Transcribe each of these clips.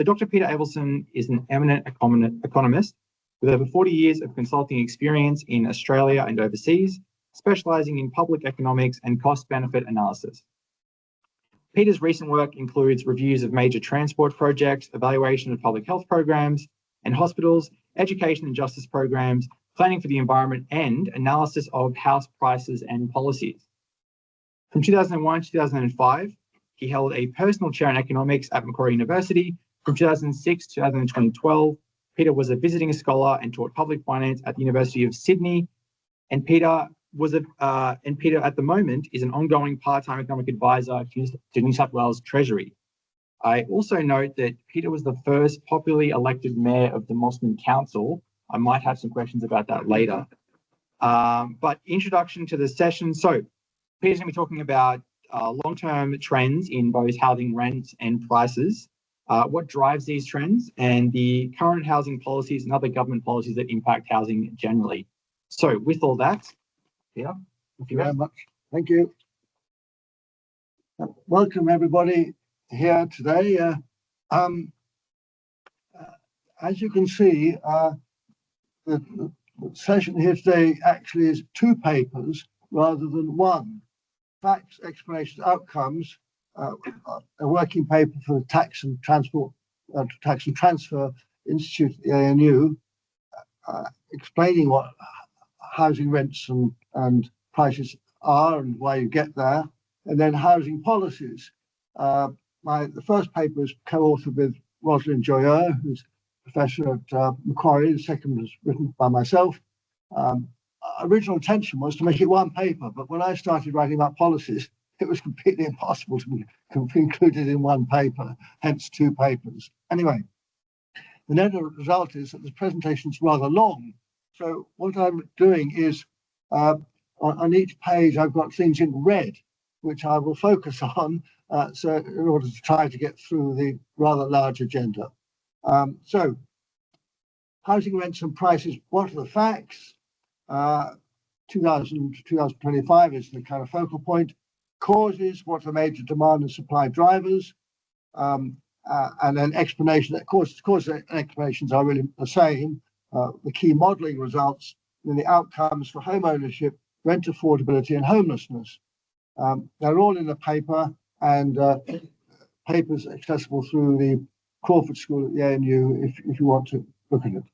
So Dr. Peter Abelson is an eminent economist with over 40 years of consulting experience in Australia and overseas, specializing in public economics and cost-benefit analysis. Peter's recent work includes reviews of major transport projects, evaluation of public health programs and hospitals, education and justice programs, planning for the environment, and analysis of house prices and policies. From 2001 to 2005, he held a personal chair in economics at Macquarie University. From 2006 to 2012, Peter was a visiting scholar and taught public finance at the University of Sydney. And Peter at the moment is an ongoing part-time economic advisor to New South Wales Treasury. I also note that Peter was the first popularly elected mayor of the Mosman Council. I might have some questions about that later. But introduction to the session. So Peter's going to be talking about long-term trends in both housing rents and prices, what drives these trends, and the current housing policies and other government policies that impact housing generally. So with all that, Peter, thank you very much. Thank you. Welcome everybody here today. As you can see, the session here today actually is two papers rather than one. Facts, explanations, outcomes, a working paper for the Tax and Transfer Institute at the ANU, explaining what housing rents and prices are and why you get there, and then housing policies. The first paper is co-authored with Rosalind Joyeux, who's professor at Macquarie. The second was written by myself. Original intention was to make it one paper, but when I started writing about policies, it was completely impossible to be included in one paper, hence two papers. Anyway, the net result is that this presentation is rather long. So what I'm doing is on each page, I've got things in red, which I will focus on so in order to try to get through the rather large agenda. So housing rents and prices, what are the facts? 2000 to 2025 is the kind of focal point. Causes, what are major demand and supply drivers? And then explanation. Of course, the explanations are really the same. The key modelling results, and the outcomes for home ownership, rent affordability, and homelessness. They're all in the paper, and papers accessible through the Crawford School at the ANU if you want to look at it.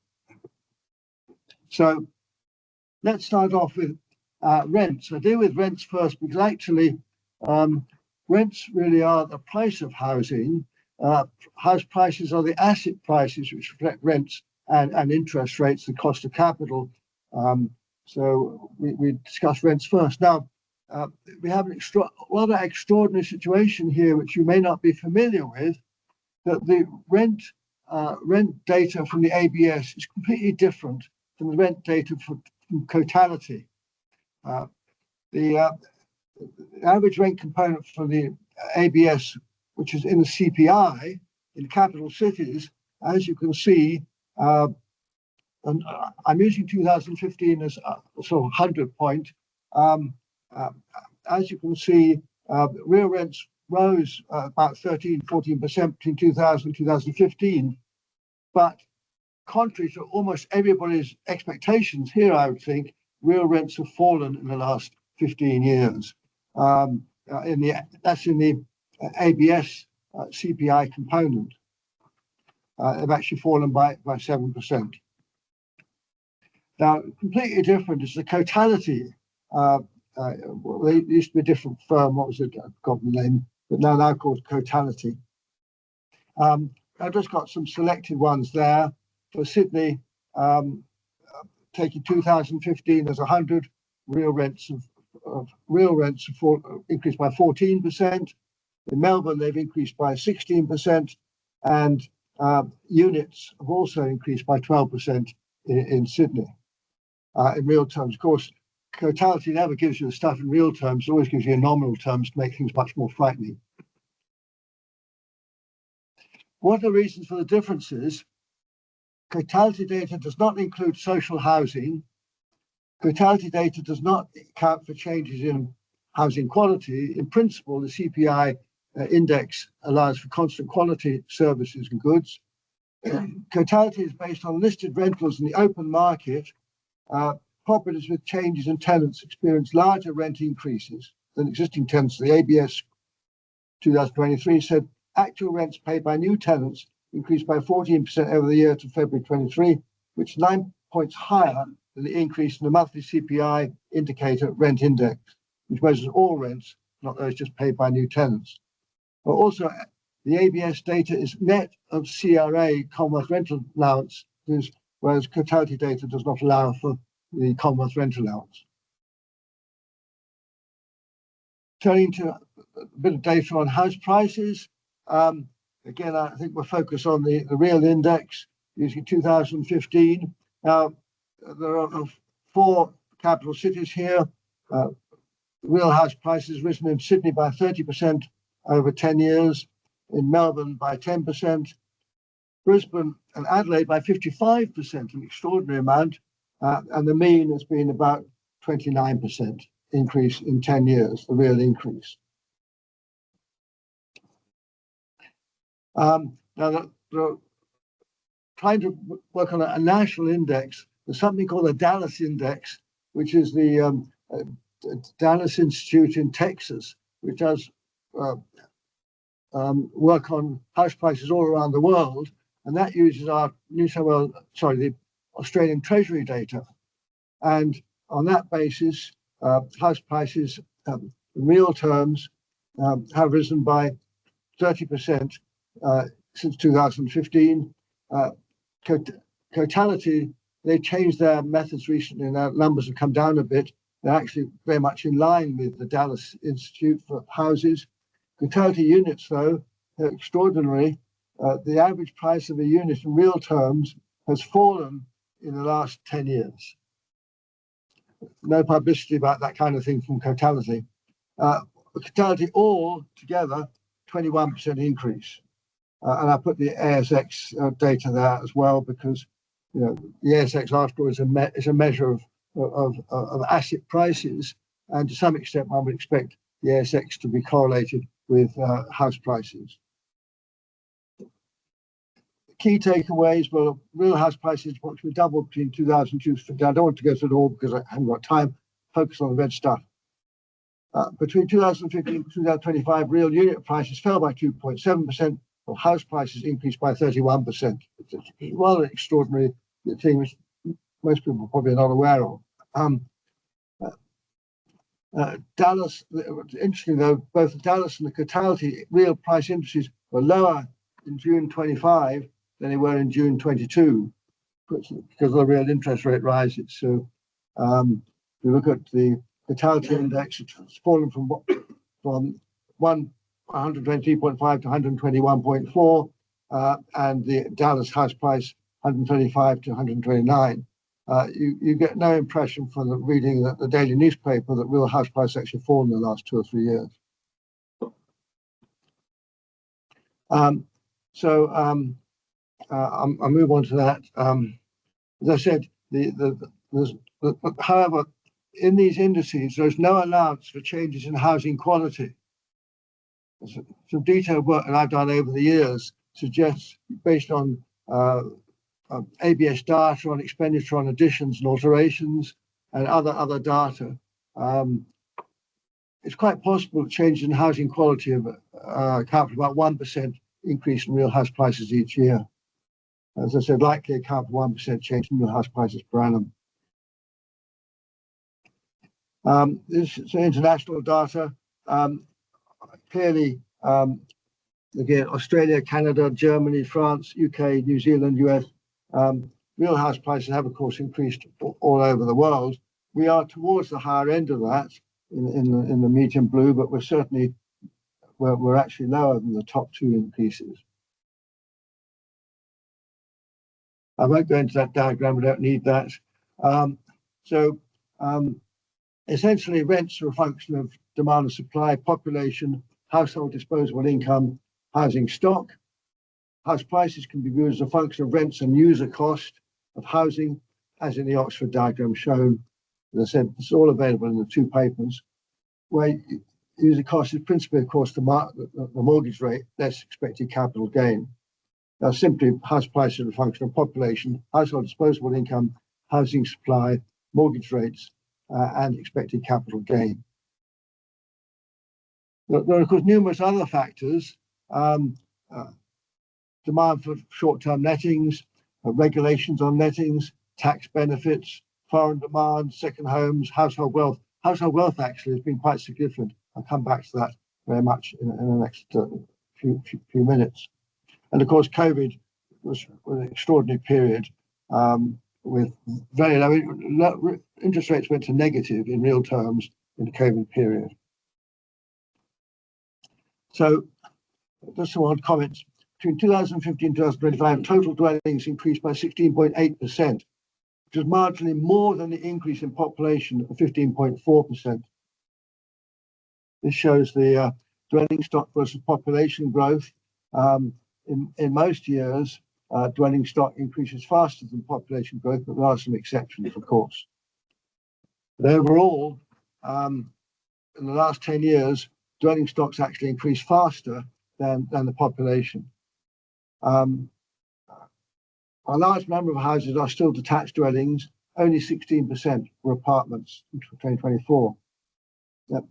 So let's start off with rents. I deal with rents first because actually rents really are the price of housing. House prices are the asset prices which reflect rents and interest rates, the cost of capital. So we discuss rents first. Now, we have an rather extraordinary situation here, which you may not be familiar with, that the rent data from the ABS is completely different from the rent data from Cotality. The average rent component for the ABS, which is in the CPI in capital cities, as you can see, and I'm using 2015 as a sort of 100 point. As you can see, real rents rose about 14% between 2000 and 2015. But contrary to almost everybody's expectations here, I would think, real rents have fallen in the last 15 years. That's in the ABS CPI component. They've actually fallen by 7%. Now, completely different is the Cotality. They used to be a different firm. What was it? I've forgotten the name, but now called Cotality. I've just got some selected ones there for Sydney. Taking 2015 as 100, real rents have increased by 14%. In Melbourne, they've increased by 16%, and units have also increased by 12% in Sydney. In real terms, of course, Cotality never gives you the stuff in real terms; it always gives you in nominal terms to make things much more frightening. What are the reasons for the differences? Cotality data does not include social housing. Cotality data does not account for changes in housing quality. In principle, the CPI index allows for constant quality services and goods. Totality is based on listed rentals in the open market. Properties with changes in tenants experience larger rent increases than existing tenants. The ABS 2023 said actual rents paid by new tenants increased by 14% over the year to February 23, which is 9 points higher than the increase in the monthly CPI indicator rent index, which measures all rents, not those just paid by new tenants. But also, the ABS data is net of CRA, Commonwealth Rental Allowance, whereas totality data does not allow for the Commonwealth Rental Allowance. Turning to a bit of data on house prices. Again, I think we're focused on the real index using 2015. Now, there are 4 capital cities here. Real house prices risen in Sydney by 30% over 10 years, in Melbourne by 10%, Brisbane and Adelaide by 55%, an extraordinary amount, and the mean has been about 29% increase in 10 years, the real increase. Now, they're trying to work on a national index. There's something called the Dallas Index, which is the Dallas Institute in Texas, which does work on house prices all around the world, and that uses our the Australian Treasury data. And on that basis, house prices in real terms have risen by 30% since 2015. Totality, they changed their methods recently and their numbers have come down a bit. They're actually very much in line with the Dallas Institute for houses. Totality units, though, are extraordinary. The average price of a unit in real terms has fallen in the last 10 years. No publicity about that kind of thing from Totality. Totality all together, 21% increase. And I put the ASX data there as well because the ASX after all is a measure of asset prices, and to some extent one would expect the ASX to be correlated with house prices. Key takeaways, well, real house prices approximately doubled between 2002 and 2015. I don't want to go through it all because I haven't got time. Focus on the red stuff. Between 2015 and 2025, real unit prices fell by 2.7%, while house prices increased by 31%. It's a rather extraordinary thing, which most people probably are not aware of. Dallas, interesting though, both the Dallas and the Totality real price indices were lower in June 25 than they were in June 22 because of the real interest rate rises. So if you look at the Totality index, it's fallen from 123.5 to 121.4, and the Dallas house price 125 to 129. You get no impression from the reading the daily newspaper that real house price actually fallen in the last 2 or 3 years. I'll move on to that. As I said, however, in these indices, there's no allowance for changes in housing quality. Some detailed work that I've done over the years suggests, based on ABS data on expenditure on additions and alterations and other data, it's quite possible that changes in housing quality account for about 1% increase in real house prices each year. As I said, likely account for 1% change in real house prices per annum. This is international data. Clearly, again, Australia, Canada, Germany, France, UK, New Zealand, US, real house prices have, of course, increased all over the world. We are towards the higher end of that in the medium blue, but we're actually lower than the top 2 increases. I won't go into that diagram, we don't need that. Essentially, rents are a function of demand and supply, population, household disposable income, housing stock. House prices can be viewed as a function of rents and user cost of housing, as in the Oxford diagram shown. As I said, it's all available in the 2 papers, where user cost is principally, of course, the mortgage rate less expected capital gain. Now, simply house prices are a function of population, household disposable income, housing supply, mortgage rates, and expected capital gain. There are, of course, numerous other factors. Demand for short-term lettings, regulations on lettings, tax benefits, foreign demand, second homes, household wealth. Household wealth actually has been quite significant. I'll come back to that very much in the next few minutes. And of course, COVID was an extraordinary period with very low interest rates went to negative in real terms in the COVID period. So just some odd comments. Between 2015 and 2025, total dwellings increased by 16.8%, which is marginally more than the increase in population of 15.4%. This shows the dwelling stock versus population growth. In most years, dwelling stock increases faster than population growth, but there are some exceptions, of course. But overall, in the last 10 years, dwelling stocks actually increased faster than the population. A large number of houses are still detached dwellings, only 16% were apartments in 2024.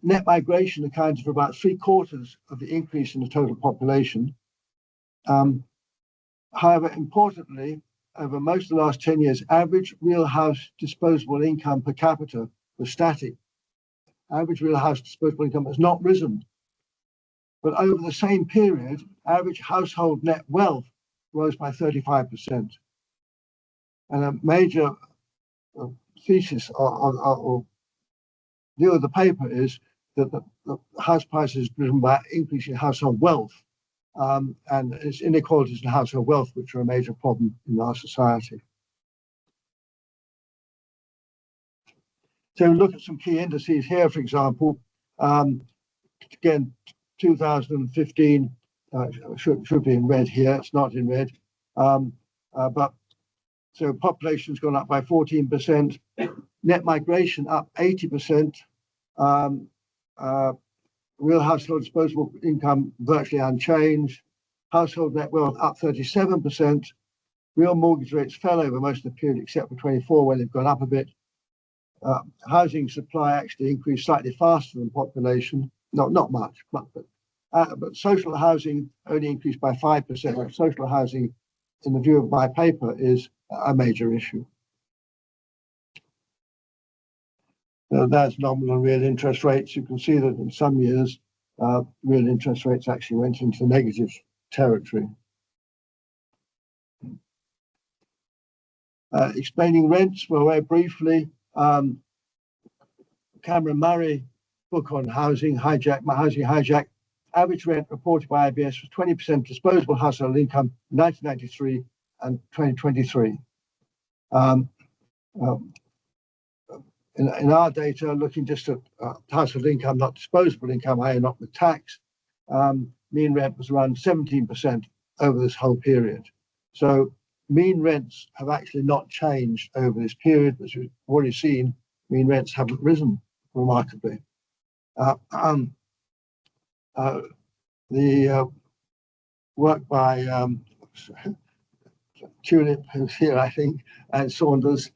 Net migration accounts for about 3/4 of the increase in the total population. However, importantly, over most of the last 10 years, average real house disposable income per capita was static. Average real house disposable income has not risen. But over the same period, average household net wealth rose by 35%. And a major thesis or view of the paper is that the house prices is driven by increasing household wealth, and it's inequalities in household wealth which are a major problem in our society. So look at some key indices here, for example. Again, 2015 should be in red here. It's not in red, but so population's gone up by 14%. Net migration up 80%. Real household disposable income virtually unchanged. Household net wealth up 37%. Real mortgage rates fell over most of the period except for 24, where they've gone up a bit. Housing supply actually increased slightly faster than population. No, not much, but social housing only increased by 5%. Social housing, in the view of my paper, is a major issue. That's nominal real interest rates. You can see that in some years, real interest rates actually went into negative territory. Explaining rents, well, very briefly, Cameron Murray book on housing hijack. Average rent reported by IBS was 20% disposable household income in 1993 and 2023. In our data, looking just at household income, not disposable income, i.e. not with tax, mean rent was around 17% over this whole period. So mean rents have actually not changed over this period. As we've already seen, mean rents haven't risen remarkably. The work by Tulip, who's here, I think, and Saunders,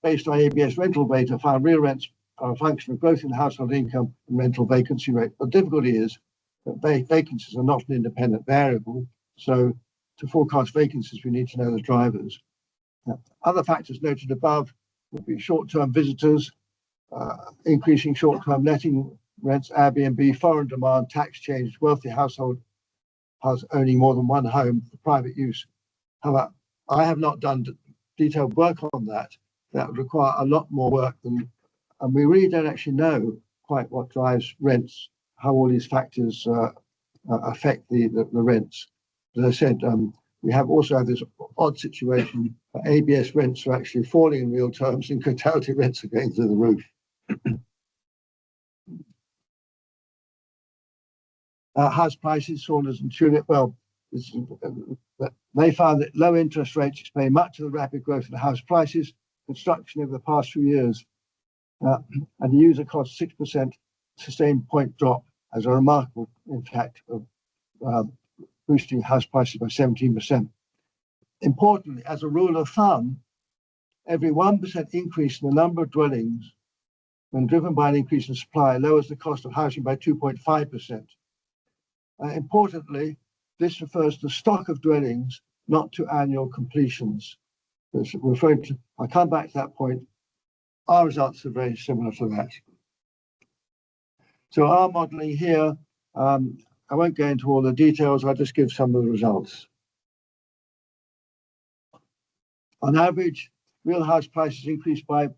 based on ABS rental data, found real rents are a function of growth in household income and rental vacancy rate. The difficulty is that vacancies are not an independent variable. So to forecast vacancies, we need to know the drivers. Other factors noted above would be short-term visitors, increasing short-term letting rents, Airbnb, foreign demand, tax change, wealthy household owning more than one home for private use. However, I have not done detailed work on that. That would require a lot more work than, and we really don't actually know quite what drives rents, how all these factors affect the rents. As I said, we also have this odd situation where ABS rents are actually falling in real terms and totality rents are going through the roof. House prices, Saunders and Tulip, well, they found that low interest rates explain much of the rapid growth in house prices, construction over the past few years, and the user cost 6% sustained point drop has a remarkable impact of boosting house prices by 17%. Importantly, as a rule of thumb, every 1% increase in the number of dwellings when driven by an increase in supply lowers the cost of housing by 2.5%. Importantly, this refers to the stock of dwellings, not to annual completions. It's referring to, I'll come back to that point. Our results are very similar to that. So our modelling here, I won't go into all the details, I'll just give some of the results. On average, real house prices increased by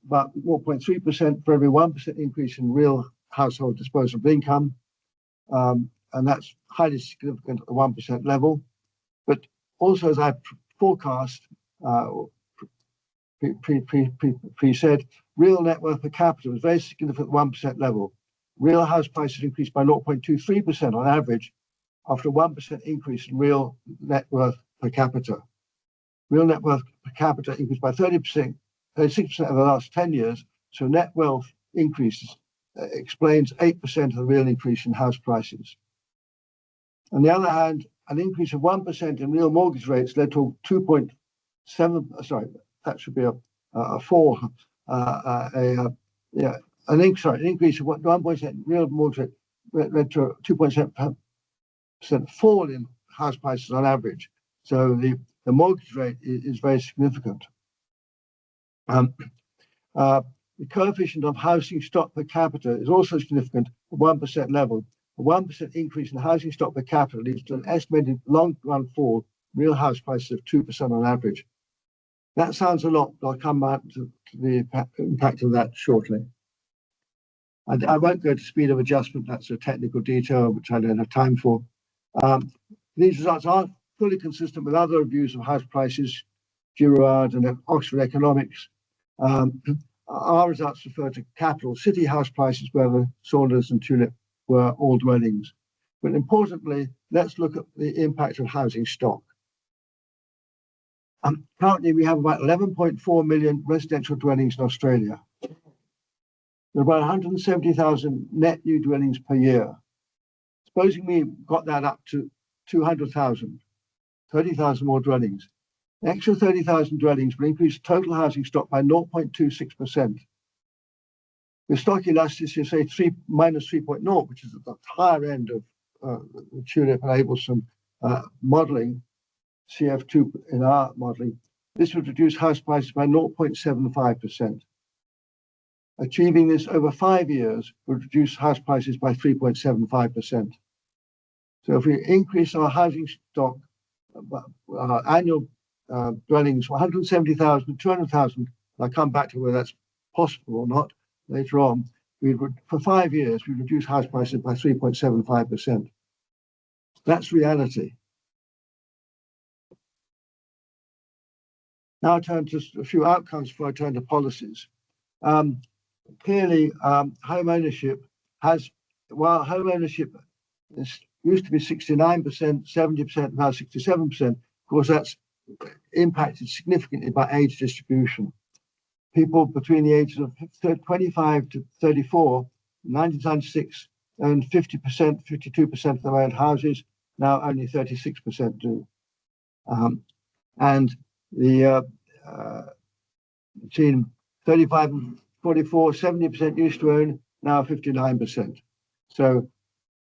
about 0.3% for every 1% increase in real household disposable income. And that's highly significant at the 1% level. But also, as I forecast, said, real net worth per capita was very significant at the 1% level. Real house prices increased by 0.23% on average after a 1% increase in real net worth per capita. Real net worth per capita increased by 36% over the last 10 years, so net wealth increases explains 8% of the real increase in house prices. On the other hand, an increase of 1% in real mortgage rates led to 2.7, sorry, that should be a fall, an increase of 1% real mortgage rate led to a 2.7% fall in house prices on average. So the mortgage rate is very significant. The coefficient of housing stock per capita is also significant at 1% level. A 1% increase in housing stock per capita leads to an estimated long-run fall in real house prices of 2% on average. That sounds a lot, but I'll come back to the impact of that shortly. I won't go to speed of adjustment, that's a technical detail which I don't have time for. These results are fully consistent with other reviews of house prices, Girouard and Oxford Economics. Our results refer to capital city house prices where the Saunders and Tulip were all dwellings. But importantly, let's look at the impact of housing stock. Currently, we have about 11.4 million residential dwellings in Australia. There are about 170,000 net new dwellings per year. Supposing we got that up to 200,000, 30,000 more dwellings. The extra 30,000 dwellings will increase total housing stock by 0.26%. With stock elasticity, say minus 3.0, which is at the higher end of the Tulip and Abelson modelling, CF2 in our modelling, this would reduce house prices by 0.75%. Achieving this over 5 years would reduce house prices by 3.75%. So if we increase our housing stock, our annual dwellings from 170,000 to 200,000, I'll come back to whether that's possible or not later on, for 5 years, we reduce house prices by 3.75%. That's reality. Now I turn to a few outcomes before I turn to policies. Clearly, home ownership while home ownership used to be 69%, 70%, now 67%, of course, that's impacted significantly by age distribution. People between the ages of 25 to 34, 1996, owned 50%, 52% of their own houses. Now only 36% do. And the between 35 and 44, 70% used to own, now 59%. So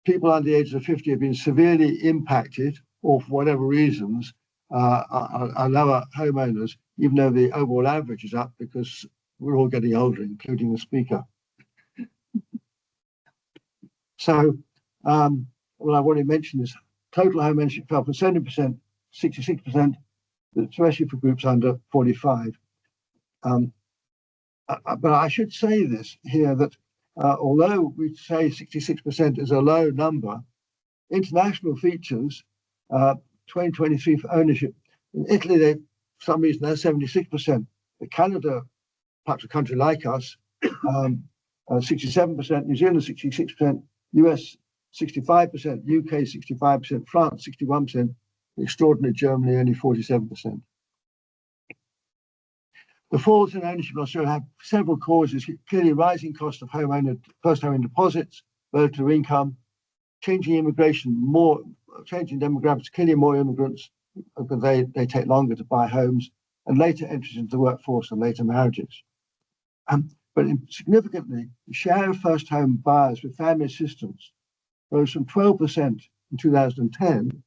people under the age of 50 have been severely impacted, or for whatever reasons, are lower homeowners, even though the overall average is up because we're all getting older, including the speaker. So what I've already mentioned is total home ownership fell from 70%, 66%, especially for groups under 45. But I should say this here that although we say 66% is a low number, international features 2023 for ownership. In Italy, they, for some reason, they're 76%. But Canada, perhaps a country like us, 67%, New Zealand 66%, US 65%, UK 65%, France 61%, extraordinary Germany only 47%. The falls in ownership in Australia have several causes. Clearly, rising cost of first home deposits, relative to income, changing immigration, changing demographics, clearly more immigrants because they take longer to buy homes, and later entries into the workforce and later marriages. But significantly, the share of first home buyers with family assistance rose from 12% in 2010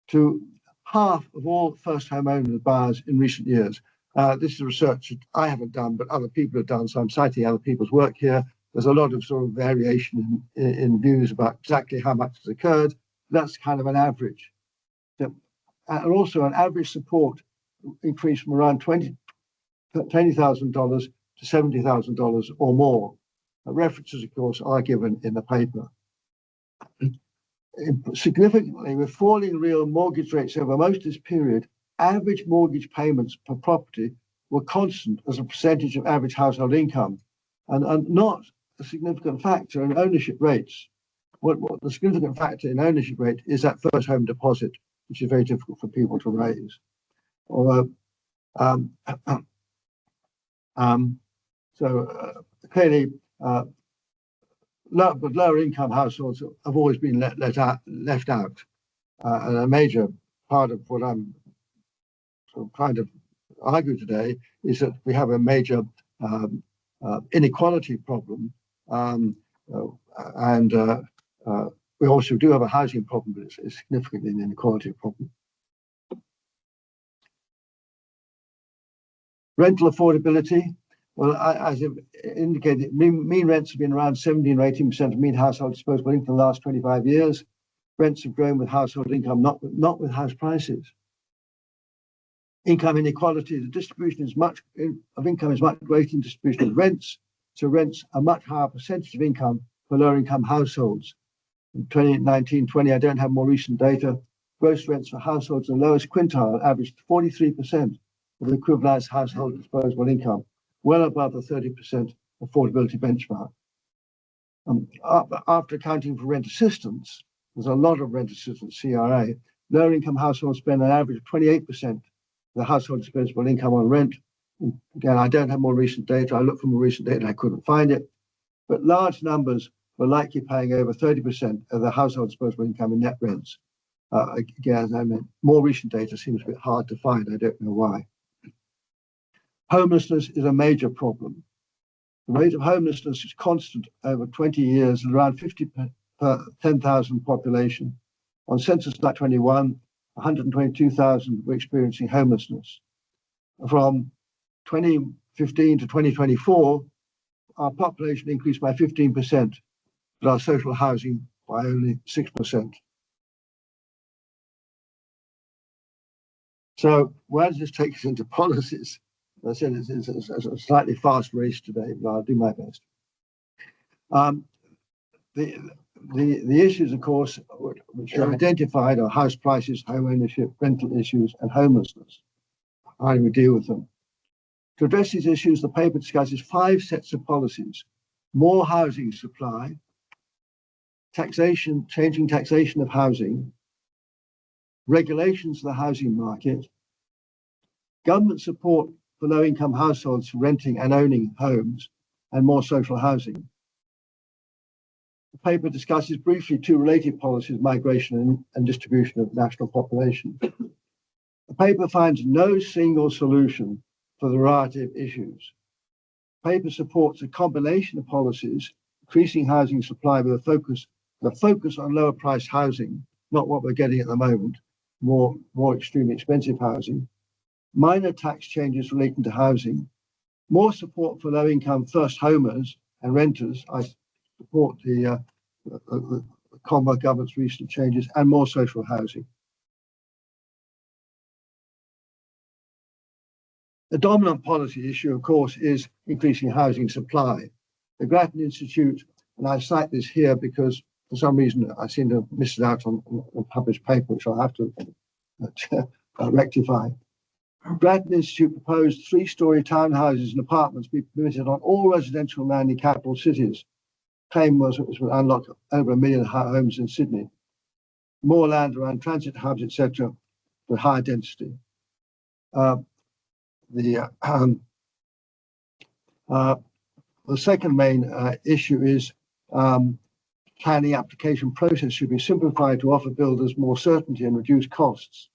to half of all first home owner buyers in recent years. This is research that I haven't done, but other people have done, so I'm citing other people's work here. There's a lot of sort of variation in views about exactly how much has occurred. That's kind of an average. And also an average support increased from around $20,000 to $70,000 or more. References, of course, are given in the paper. Significantly, with falling real mortgage rates over most of this period, average mortgage payments per property were constant as a percentage of average household income, and not a significant factor in ownership rates. What the significant factor in ownership rate is that first home deposit, which is very difficult for people to raise. Although, clearly, lower income households have always been left out. And a major part of what I'm sort of trying to argue today is that we have a major inequality problem. We also do have a housing problem, but it's significantly an inequality problem. Rental affordability. Well, as I've indicated, mean rents have been around 17 or 18% of mean household disposable income for the last 25 years. Rents have grown with household income, not with house prices. Income inequality, the distribution of income is much greater in distribution of rents, so rents a much higher percentage of income for lower income households. In 2019-20, I don't have more recent data, gross rents for households in the lowest quintile averaged 43% of the equivalent household disposable income, well above the 30% affordability benchmark. After accounting for rent assistance, there's a lot of rent assistance, CRA, lower income households spend an average of 28% of the household disposable income on rent. Again, I don't have more recent data. I looked for more recent data and I couldn't find it. But large numbers were likely paying over 30% of the household disposable income in net rents. Again, I mean, more recent data seems a bit hard to find. I don't know why. Homelessness is a major problem. The rate of homelessness is constant over 20 years, around 50 per 10,000 population. On census 21, 122,000 were experiencing homelessness. From 2015 to 2024, our population increased by 15%, but our social housing by only 6%. So where does this take us into policies? As I said, it's a slightly fast race today, but I'll do my best. The issues, of course, which are identified are house prices, home ownership, rental issues, and homelessness. How do we deal with them? To address these issues, the paper discusses 5 sets of policies: more housing supply, taxation, changing taxation of housing, regulations of the housing market, government support for low-income households for renting and owning homes, and more social housing. The paper discusses briefly 2 related policies: migration and distribution of national population. The paper finds no single solution for the variety of issues. The paper supports a combination of policies, increasing housing supply with a focus on lower priced housing, not what we're getting at the moment, more extremely expensive housing, minor tax changes relating to housing, more support for low-income first homers and renters. I support the Commonwealth Government's recent changes, and more social housing. The dominant policy issue, of course, is increasing housing supply. The Grattan Institute, and I cite this here because for some reason I seem to have missed it out on a published paper, which I'll have to rectify. Grattan Institute proposed 3-story townhouses and apartments be permitted on all residential land in capital cities. Claim was it would unlock over 1 million homes in Sydney. More land around transit hubs, etc., with higher density. the second main issue is planning application process should be simplified to offer builders more certainty and reduce costs.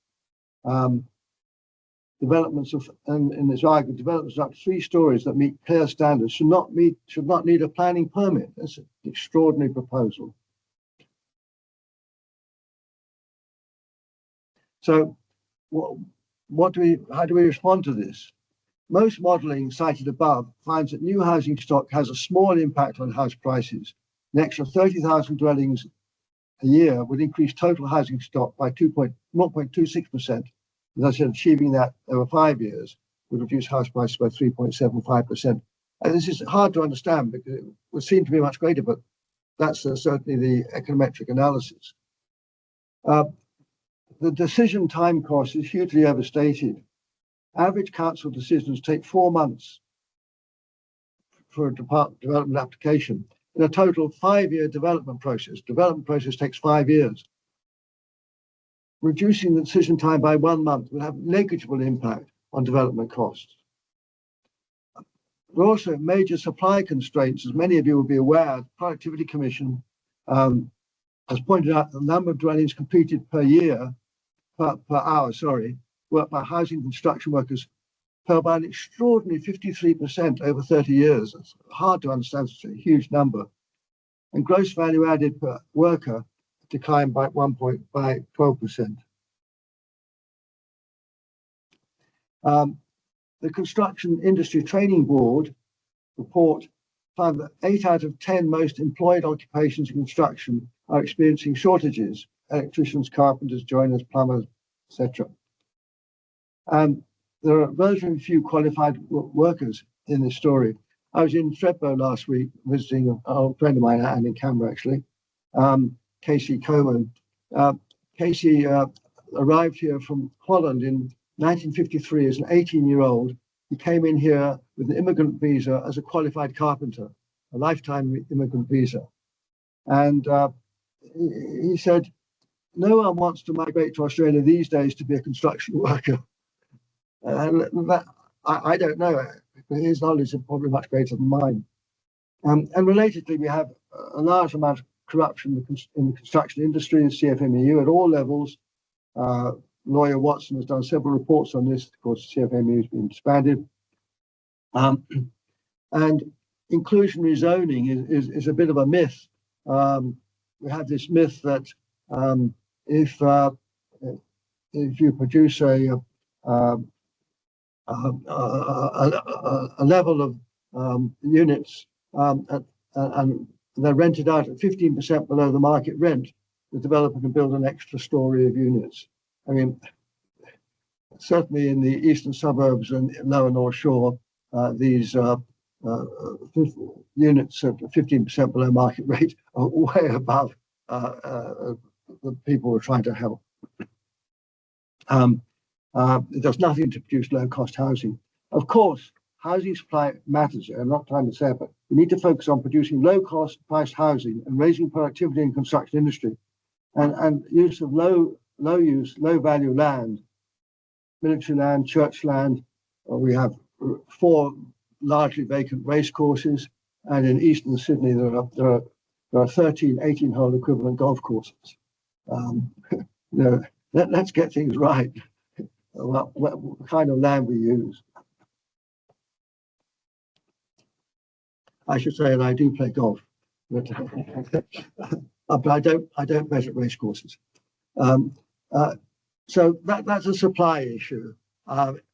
Developments of, and in this argument, developments up to 3 stories that meet clear standards should not need a planning permit. That's an extraordinary proposal. So, how do we respond to this? Most modelling cited above finds that new housing stock has a small impact on house prices. An extra 30,000 dwellings a year would increase total housing stock by 0.26%. As I said, achieving that over 5 years would reduce house prices by 3.75%. And this is hard to understand because it would seem to be much greater, but that's certainly the econometric analysis. The decision time cost is hugely overstated. Average council decisions take 4 months for a development application. In a total 5-year development process. Development process takes 5 years. Reducing the decision time by 1 month will have negligible impact on development costs. There are also major supply constraints, as many of you will be aware. The Productivity Commission has pointed out the number of dwellings completed per hour, worked by housing construction workers fell by an extraordinary 53% over 30 years. It's hard to understand, it's a huge number. And gross value added per worker declined by 12%. The Construction Industry Training Board report found that 8 out of 10 most employed occupations in construction are experiencing shortages: electricians, carpenters, joiners, plumbers, etc. There are relatively few qualified workers in this story. I was in Thredbo last week visiting an old friend of mine, and in Canberra actually, Casey Coleman. Casey arrived here from Holland in 1953 as an 18-year-old. He came in here with an immigrant visa as a qualified carpenter, a lifetime immigrant visa. And he said, no one wants to migrate to Australia these days to be a construction worker. I don't know. His knowledge is probably much greater than mine. And relatedly, we have a large amount of corruption in the construction industry, the CFMEU, at all levels. Lawyer Watson has done several reports on this. Of course, the CFMEU has been disbanded. And inclusionary zoning is a bit of a myth. We have this myth that if you produce a level of units and they're rented out at 15% below the market rent, the developer can build an extra story of units. I mean, certainly in the eastern suburbs and lower North Shore, these units at 15% below market rate are way above the people we're trying to help. It does nothing to produce low-cost housing. Of course, housing supply matters. I'm not trying to say it, but we need to focus on producing low-cost priced housing and raising productivity in construction industry, and use of low-value land, military land, church land. We have 4 largely vacant race courses, and in eastern Sydney there are 13 18-hole equivalent golf courses. Let's get things right. What kind of land we use. I should say that I do play golf, but I don't bet at race courses. So that's a supply issue.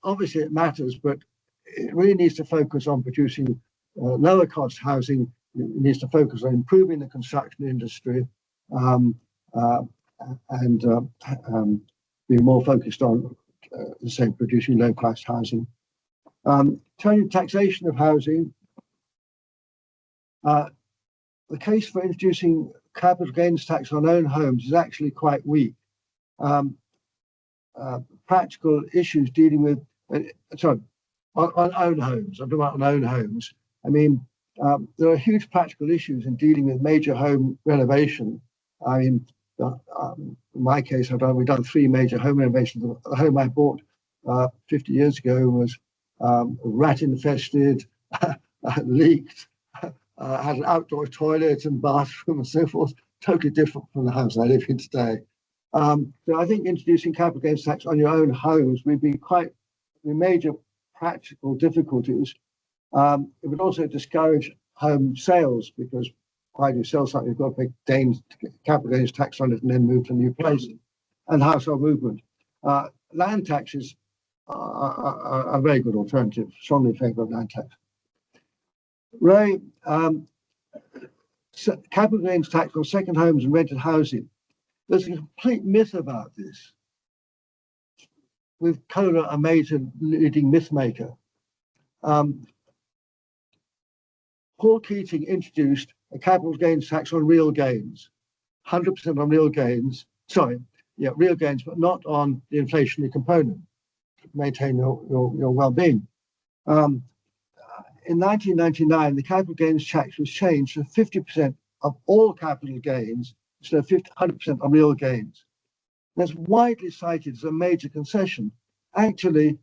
Obviously, it matters, but it really needs to focus on producing lower cost housing. It needs to focus on improving the construction industry and be more focused on producing low price housing. Turning to taxation of housing, the case for introducing capital gains tax on own homes is actually quite weak. Practical issues dealing with, on own homes. I'm talking about on own homes. I mean, there are huge practical issues in dealing with major home renovation. I mean, in my case, we've done 3 major home renovations. The home I bought 50 years ago was rat infested, leaked, had an outdoor toilet and bathroom and so forth, totally different from the house I live in today. So I think introducing capital gains tax on your own homes would be quite major practical difficulties. It would also discourage home sales, because why do you sell something? You've got to pay capital gains tax on it and then move to a new place, and household movement. Land taxes are a very good alternative, strongly in favour of land tax. Ray, capital gains tax on second homes and rented housing. There's a complete myth about this, with Kohler a major leading myth maker. Paul Keating introduced a capital gains tax on real gains, 100% on real gains, real gains, but not on the inflationary component to maintain your well-being. In 1999, the capital gains tax was changed to 50% of all capital gains instead of 100% on real gains. That's widely cited as a major concession. Actually,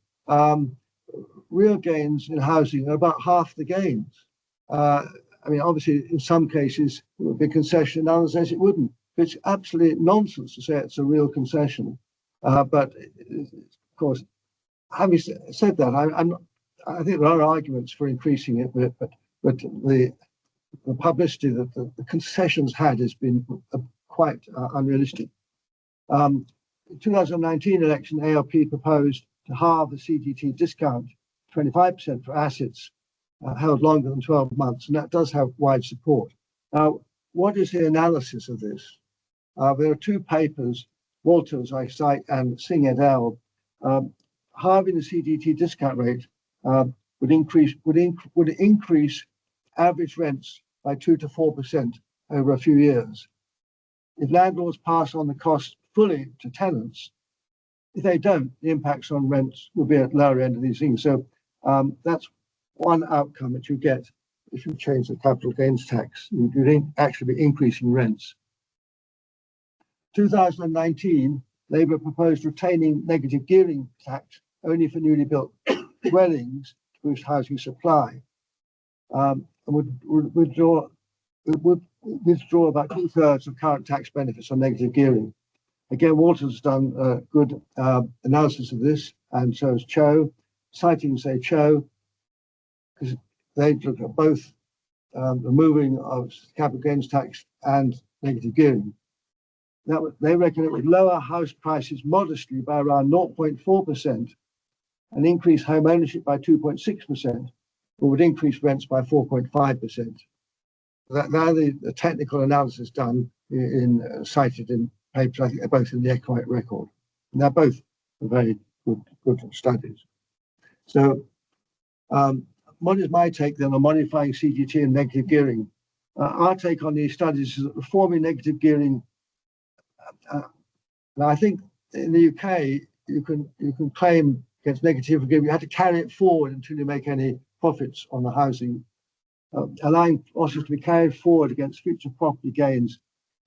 real gains in housing are about half the gains. I mean, obviously, in some cases, it would be a concession, in others it wouldn't. It's absolutely nonsense to say it's a real concession. But, of course, having said that, I think there are arguments for increasing it, but the publicity that the concessions had has been quite unrealistic. In 2019 election, ALP proposed to halve the CGT discount, 25% for assets held longer than 12 months, and that does have wide support. Now, what is the analysis of this? There are two papers, Walters, I cite, and Singh et al. Halving the CGT discount rate would increase average rents by 2 to 4% over a few years. If landlords pass on the cost fully to tenants, if they don't, the impacts on rents will be at the lower end of these things. So that's one outcome that you get if you change the capital gains tax. You'd actually be increasing rents. 2019, Labour proposed retaining negative gearing tax only for newly built dwellings to boost housing supply, and would withdraw about 2/3 of current tax benefits on negative gearing. Again, Walters has done a good analysis of this, and so has Cho, citing, say, Cho, because they look at both removing of capital gains tax and negative gearing. Now, they reckon it would lower house prices modestly by around 0.4% and increase home ownership by 2.6%, but would increase rents by 4.5%. Now the technical analysis done cited in papers, I think they're both in the Economic Record, and they're both very good studies. So what is my take then on modifying CGT and negative gearing? Our take on these studies is that reforming negative gearing, now I think in the UK you can claim against negative gearing, you have to carry it forward until you make any profits on the housing. Allowing losses to be carried forward against future property gains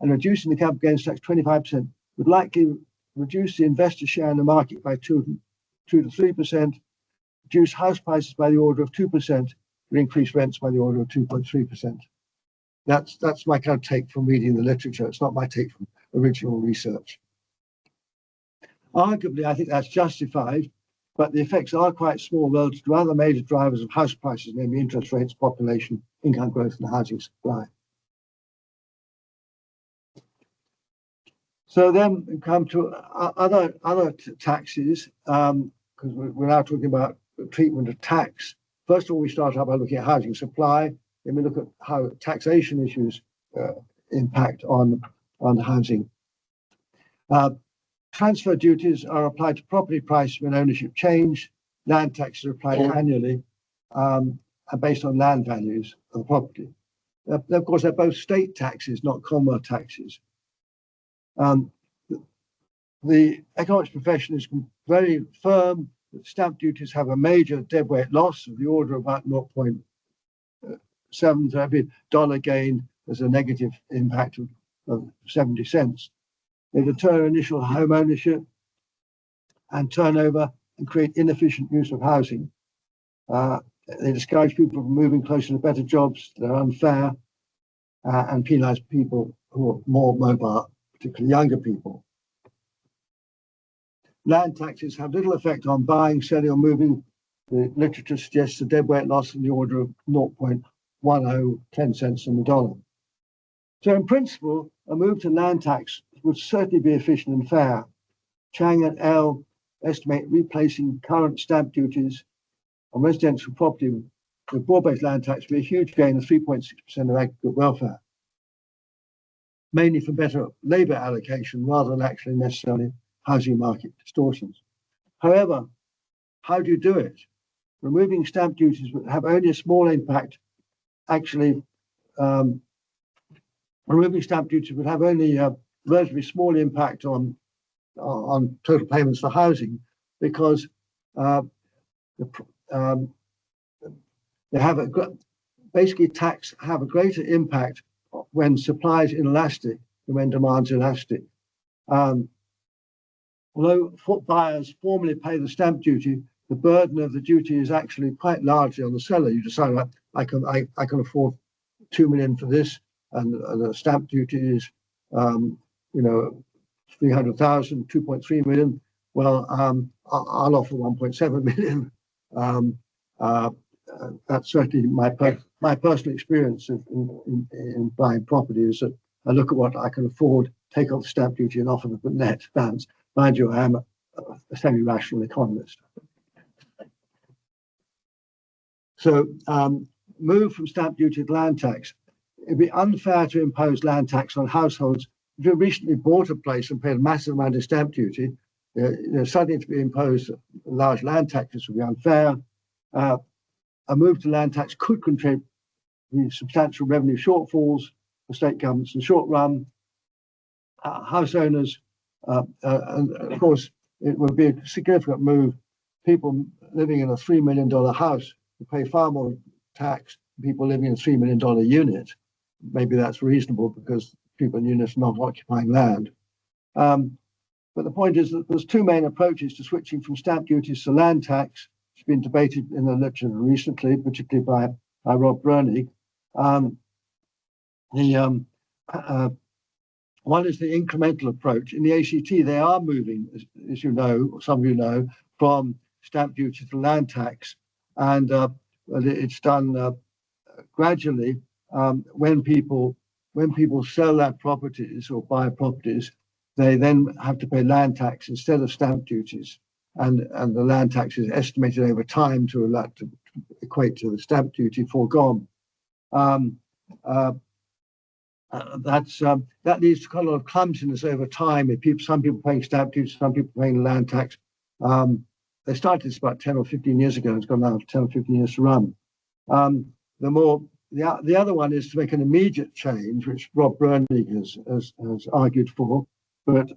and reducing the capital gains tax 25% would likely reduce the investor share in the market by 2 to 3%, reduce house prices by the order of 2%, and increase rents by the order of 2.3%. That's my kind of take from reading the literature. It's not my take from original research. Arguably, I think that's justified, but the effects are quite small relative to other major drivers of house prices, namely interest rates, population, income growth, and housing supply. So then we come to other taxes, because we're now talking about the treatment of tax. First of all, we start out by looking at housing supply. Then we look at how taxation issues impact on housing. Transfer duties are applied to property price when ownership change. Land taxes are applied annually and based on land values of the property. Of course, they're both state taxes, not Commonwealth taxes. The economics profession is very firm that stamp duties have a major deadweight loss of the order of about 0.7 to every dollar gain. There's a negative impact of 70 cents. They deter initial home ownership and turnover and create inefficient use of housing. They discourage people from moving closer to better jobs that are unfair, and penalise people who are more mobile, particularly younger people. Land taxes have little effect on buying, selling, or moving. The literature suggests a deadweight loss in the order of 0.10 cents on the dollar. So in principle, a move to land tax would certainly be efficient and fair. Chang and L estimate replacing current stamp duties on residential property with broad-based land tax would be a huge gain of 3.6% of aggregate welfare, mainly for better labour allocation rather than actually necessarily housing market distortions. However, how do you do it? Removing stamp duties would have only a small impact. Actually, removing stamp duties would have only a relatively small impact on total payments for housing, because they have basically tax have a greater impact when supply is inelastic than when demand is elastic. Although buyers formally pay the stamp duty, the burden of the duty is actually quite largely on the seller. You decide, I can afford 2 million for this, and the stamp duty is 300,000, 2.3 million. Well, I'll offer 1.7 million. That's certainly my personal experience in buying property, is that I look at what I can afford, take off the stamp duty, and offer the net balance. Mind you, I am a semi-rational economist. So move from stamp duty to land tax. It'd be unfair to impose land tax on households. If you recently bought a place and paid a massive amount of stamp duty, suddenly to be imposed large land taxes would be unfair. A move to land tax could contribute to substantial revenue shortfalls for state governments in the short run. House owners, and of course, it would be a significant move. People living in a $3 million house would pay far more tax than people living in a $3 million unit. Maybe that's reasonable because people in units are not occupying land. But the point is that there's two main approaches to switching from stamp duties to land tax. It's been debated in the literature recently, particularly by Rob Bernig. One is the incremental approach. In the ACT, they are moving, as you know, or some of you know, from stamp duty to land tax. And it's done gradually. When people sell their properties or buy properties, they then have to pay land tax instead of stamp duties. And the land tax is estimated over time to equate to the stamp duty foregone. That leads to quite a lot of clumsiness over time. Some people paying stamp duty, some people paying land tax. They started this about 10 or 15 years ago. It's gone now for 10 or 15 years to run. The other one is to make an immediate change, which Rob Bernig has argued for, but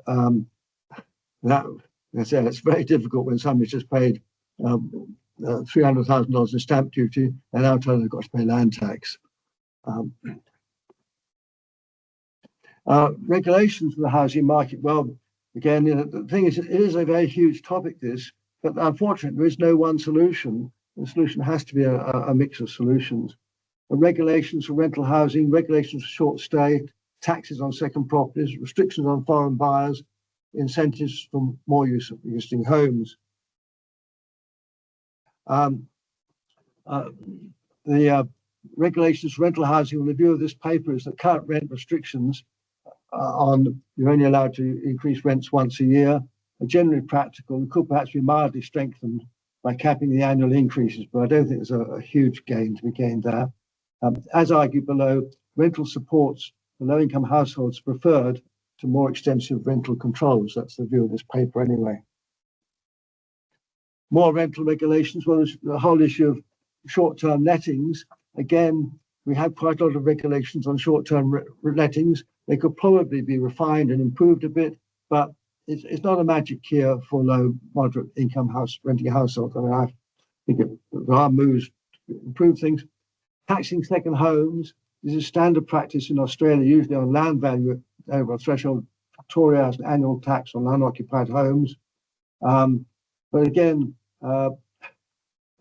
it's very difficult when somebody's just paid $300,000 in stamp duty and now told they've got to pay land tax. Regulations for the housing market. Well, again, the thing is, it is a very huge topic, this, but unfortunately, there is no one solution. The solution has to be a mix of solutions. Regulations for rental housing, regulations for short stay, taxes on second properties, restrictions on foreign buyers, incentives for more use of existing homes. The regulations for rental housing, the view of this paper is that current rent restrictions you're only allowed to increase rents once a year, are generally practical and could perhaps be mildly strengthened by capping the annual increases, but I don't think there's a huge gain to be gained there. As argued below, rental supports for low-income households preferred to more extensive rental controls. That's the view of this paper anyway. More rental regulations. Well, there's the whole issue of short-term lettings. Again, we have quite a lot of regulations on short-term lettings. They could probably be refined and improved a bit, but it's not a magic cure for low, moderate income renting households. I mean, I think there are moves to improve things. Taxing second homes is a standard practice in Australia, usually on land value over a threshold. Victoria has an annual tax on unoccupied homes. But again,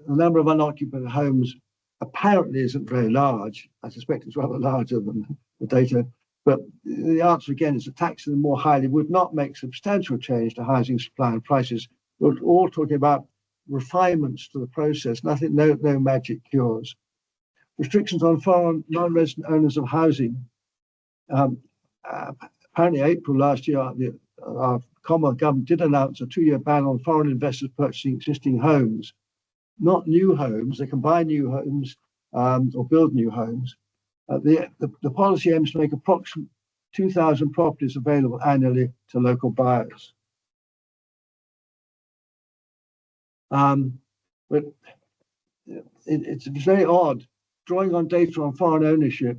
the number of unoccupied homes apparently isn't very large. I suspect it's rather larger than the data. But the answer again is that taxing them more highly would not make substantial change to housing supply and prices. We're all talking about refinements to the process, nothing, no magic cures. Restrictions on foreign non-resident owners of housing. Apparently, April last year, our Commonwealth Government did announce a 2-year ban on foreign investors purchasing existing homes, not new homes. They can buy new homes or build new homes. The policy aims to make approximately 2,000 properties available annually to local buyers. But it's very odd. Drawing on data on foreign ownership,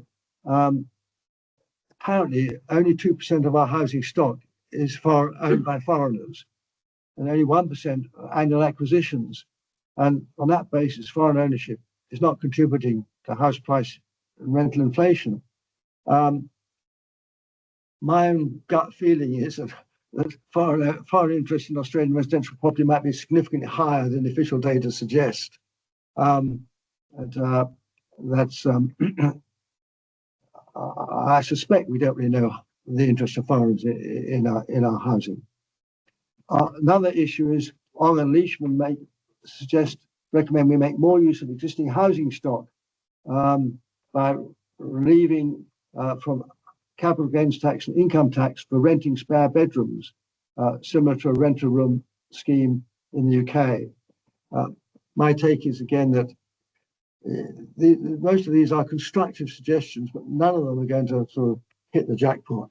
apparently only 2% of our housing stock is owned by foreigners, and only 1% annual acquisitions. And on that basis, foreign ownership is not contributing to house price and rental inflation. My own gut feeling is that foreign interest in Australian residential property might be significantly higher than official data suggest. That's I suspect we don't really know the interest of foreigners in our housing. Another issue is Oren Leishman recommend we make more use of existing housing stock by relieving from capital gains tax and income tax for renting spare bedrooms, similar to a rent-a-room scheme in the UK. My take is again that most of these are constructive suggestions, but none of them are going to sort of hit the jackpot.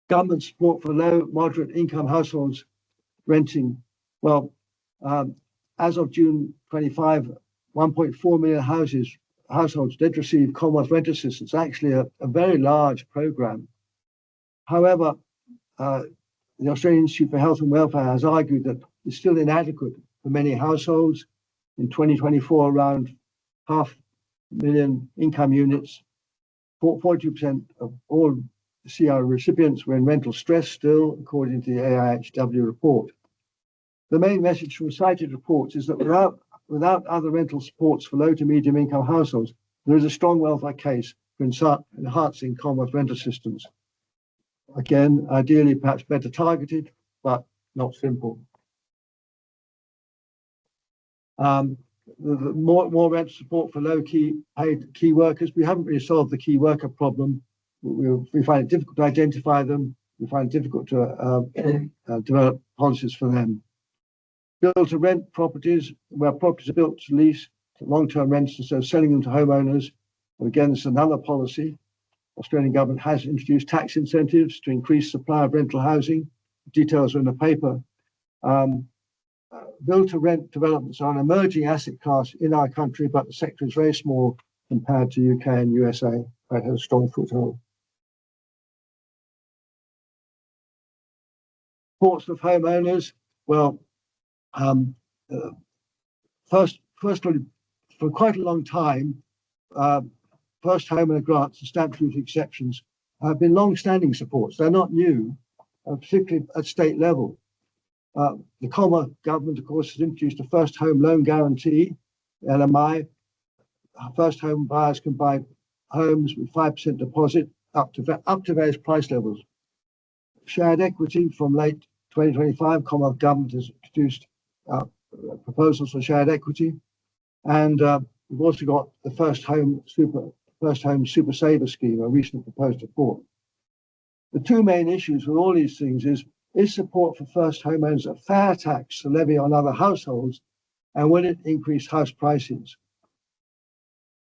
Government support for low, moderate income households renting. Well, as of June 25, 1.4 million households did receive Commonwealth rent assistance, actually a very large program. However, the Australian Institute for Health and Welfare has argued that it's still inadequate for many households. In 2024, around 500,000 income units, 42% of all CR recipients were in rental stress still, according to the AIHW report. The main message from cited reports is that without other rental supports for low to medium income households, there is a strong welfare case for enhancing Commonwealth rental systems. Again, ideally perhaps better targeted, but not simple. More rent support for low-key paid key workers. We haven't really solved the key worker problem. We find it difficult to identify them. We find it difficult to develop policies for them. Build to rent properties, where properties are built to lease to long-term rents instead of selling them to homeowners. And again, this is another policy. Australian government has introduced tax incentives to increase supply of rental housing. Details are in the paper. Build to rent developments are an emerging asset class in our country, but the sector is very small compared to UK and USA, where it has a strong foothold. Supports of homeowners. Well, first of all, for quite a long time, first homeowner grants and stamp duty exceptions have been long-standing supports. They're not new, particularly at state level. The Commonwealth Government, of course, has introduced a first home loan guarantee, LMI. First home buyers can buy homes with 5% deposit up to various price levels. Shared equity from late 2025, Commonwealth Government has introduced proposals for shared equity, and we've also got the first home super saver scheme, a recently proposed report. The two main issues with all these things is support for first homeowners a fair tax to levy on other households, and will it increase house prices?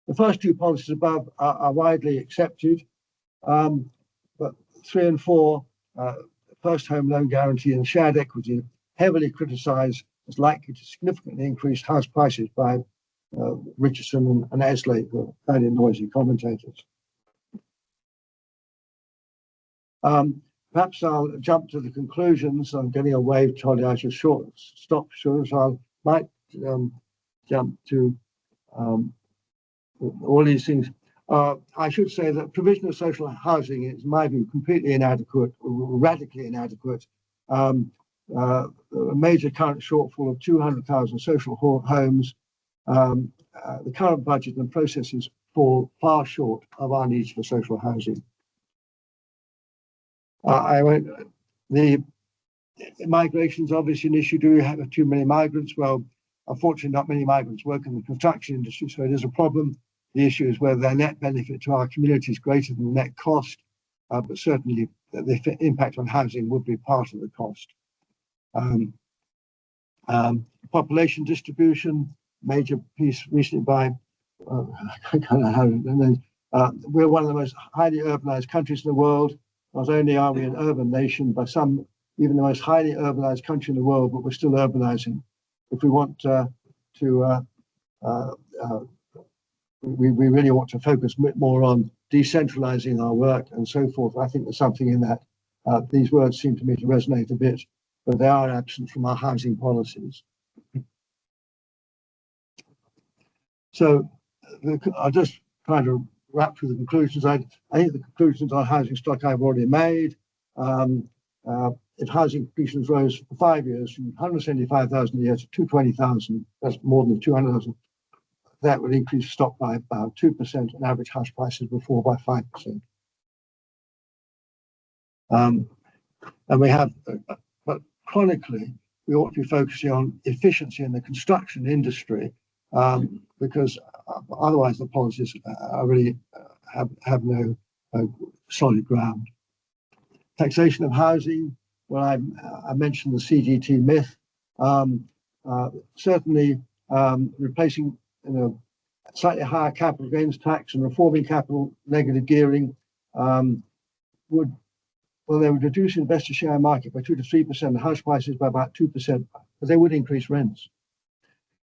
The first two policies above are widely accepted, but 3 and 4, first home loan guarantee and shared equity, heavily criticised as likely to significantly increase house prices by Richardson and Esley, who are fairly noisy commentators. Perhaps I'll jump to the conclusions. I'm getting a wave, Charlie. I should stop short, so I might jump to all these things. I should say that provision of social housing is, in my view, completely inadequate, radically inadequate. a major current shortfall of 200,000 social homes. The current budget and processes fall far short of our needs for social housing. The migration is obviously an issue. Do we have too many migrants? Well, unfortunately, not many migrants work in the construction industry, so it is a problem. The issue is whether their net benefit to our community is greater than the net cost, but certainly the impact on housing would be part of the cost. Population distribution, major piece recently by, we're one of the most highly urbanized countries in the world. Not only are we an urban nation, but even the most highly urbanized country in the world, but we're still urbanizing. If we want we really want to focus more on decentralizing our work and so forth. I think there's something in that. These words seem to me to resonate a bit, but they are absent from our housing policies. So I'll just try to wrap through the conclusions. I think the conclusions on housing stock I've already made. If housing completions rose for 5 years from 175,000 a year to 220,000, that's more than 200,000, that would increase stock by about 2%, and average house prices would fall by 5%. And we have, but chronically, we ought to be focusing on efficiency in the construction industry, because otherwise the policies really have no solid ground. Taxation of housing. Well, I mentioned the CGT myth. Certainly, replacing slightly higher capital gains tax and reforming capital negative gearing they would reduce investor share market by 2 to 3%, and house prices by about 2%, but they would increase rents.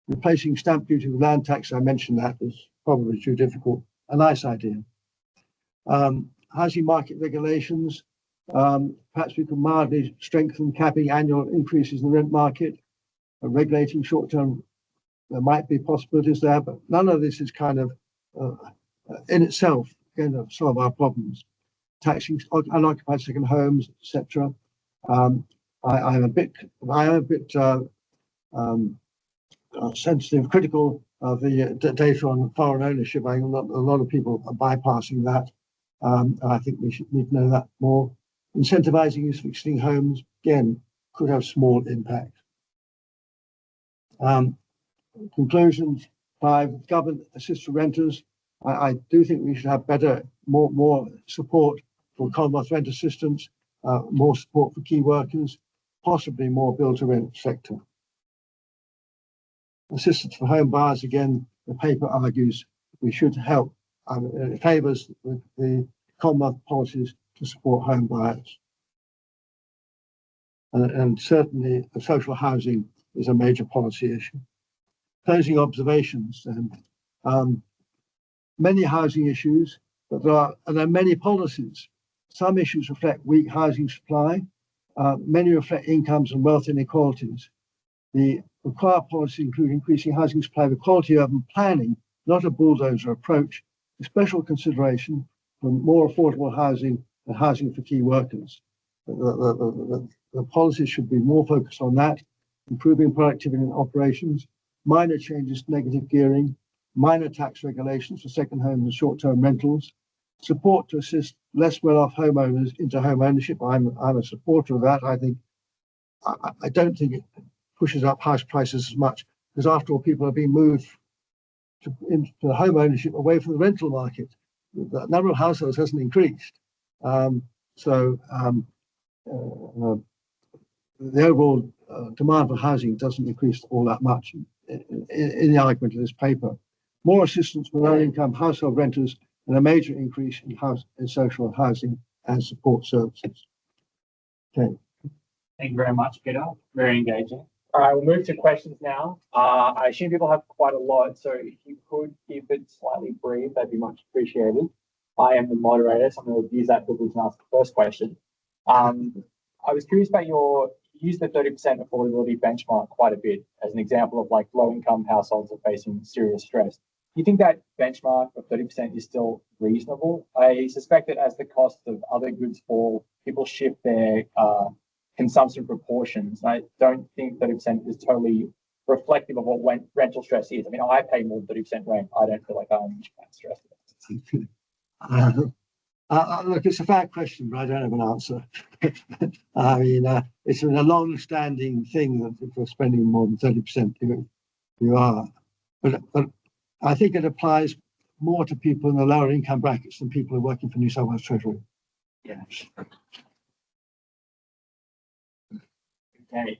Replacing stamp duty with land tax, I mentioned that, is probably too difficult. A nice idea. Housing market regulations. Perhaps we could mildly strengthen capping annual increases in the rent market, regulating short-term. There might be possibilities there, but none of this is kind of in itself going to solve our problems. Taxing unoccupied second homes, etc. I am a bit sensitive, critical of the data on foreign ownership. I think a lot of people are bypassing that. I think we should need to know that more. Incentivizing use of existing homes, again, could have small impact. Conclusions. 5, government assist for renters. I do think we should have more support for Commonwealth rent assistance, more support for key workers, possibly more build-to-rent sector. Assistance for home buyers, again, the paper argues we should help, it favours the Commonwealth policies to support home buyers. And certainly social housing is a major policy issue. Closing observations, and many housing issues, but there are many policies. Some issues reflect weak housing supply, many reflect incomes and wealth inequalities. The required policies include increasing housing supply with quality urban planning, not a bulldozer approach, with special consideration for more affordable housing and housing for key workers. The policies should be more focused on that, improving productivity in operations, minor changes to negative gearing, minor tax regulations for second homes and short-term rentals, support to assist less well-off homeowners into home ownership. I'm a supporter of that. I don't think it pushes up house prices as much, because after all, people are being moved into home ownership away from the rental market. The number of households hasn't increased. The overall demand for housing doesn't increase all that much in the argument of this paper. More assistance for low-income household renters and a major increase in social housing and support services. Okay. Thank you very much, Peter. Very engaging. All right, we'll move to questions now. I assume people have quite a lot, so if you could keep it slightly brief, that'd be much appreciated. I am the moderator, so I'm going to use that privilege and ask the first question. I was curious about you use the 30% affordability benchmark quite a bit as an example of like low-income households are facing serious stress. Do you think that benchmark of 30% is still reasonable? I suspect that as the cost of other goods fall, people shift their consumption proportions. I don't think 30% is totally reflective of what rental stress is. I mean, I pay more than 30% rent. I don't feel like I'm stressed. Look, it's a fair question, but I don't have an answer. I mean, it's been a long-standing thing that if you're spending more than 30%, you are. But I think it applies more to people in the lower income brackets than people who are working for New South Wales Treasury. Yeah. Okay.